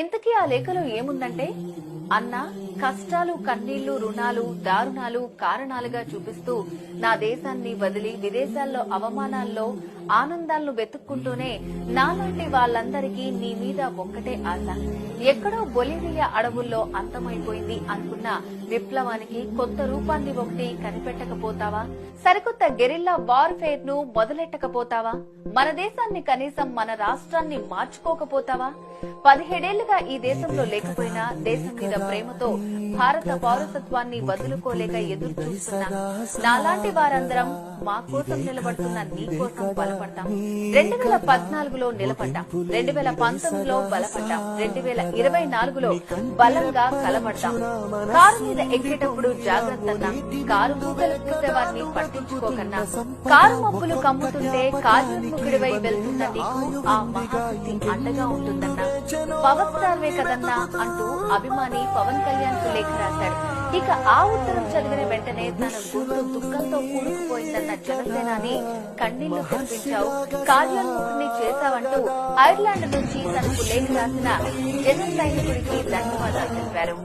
ఇంతకీ ఆ లేఖలో ఏముందంటే, అన్న కష్టాలు, కన్నీళ్లు, రుణాలు, దారుణాలు కారణాలుగా చూపిస్తూ నా దేశాన్ని వదిలి విదేశాల్లో అవమానాల్లో ఆనందాలను వెతుక్కుంటూనే నాలాంటి వాళ్ళందరికీ నీ మీద ఒక్కటే ఆశ. ఎక్కడో బొలివియా అడవుల్లో అంతమైపోయింది అనుకున్న విప్లవానికి కొత్త రూపాన్ని ఒకటి కనిపెట్టకపోతావా? సరికొత్త గెరిల్లా వార్ఫేర్ ను మొదలెట్టకపోతావా? మన దేశాన్ని కనీసం మన రాష్ట్రాన్ని మార్చుకోకపోతావా? 17 ఏళ్లుగా ఈ దేశంలో లేకపోయినా దేశం మీద ప్రేమతో భారత పౌరసత్వాన్ని వదులుకోలేక ఎదురు చూస్తున్నా నాలాంటి వారందరం మా కోసం నిలబడుతున్న నీ కోసం బలపడతాం. 2014లో నిలబడ్డాం, 2019లో బలపడ్డాం, 2024లో బలంగా కలబడతాం. కారు మీద ఎక్కేటప్పుడు జాగ్రత్తన్నా, కారు మూతలు చూసేవారిని పట్టించుకోకన్నా, కారు మబ్బులు కమ్ముతుంటే కార్యోన్ముఖుడివై వెళ్తున్న నీకు ఆ మహాశక్తి అండగా ఉంటుందన్నా, పవర్ స్టార్వే కదన్నా అంటూ అభిమాని పవన్ కళ్యాణ్ కు లేఖ రాశాడు. ఇక ఆ ఉత్తరం చదివిన వెంటనే తన గొంతు దుఃఖంతో కూడుకుపోయిందన్న జనసేనాని కన్నీళ్లు తెప్పించావు, కార్యోన్ముఖుడిని చేశావంటూ ఐర్లాండ్ నుంచి తనకు లేఖ రాసిన జన సైనికుడికి ధన్యవాదాలు తెలిపారు.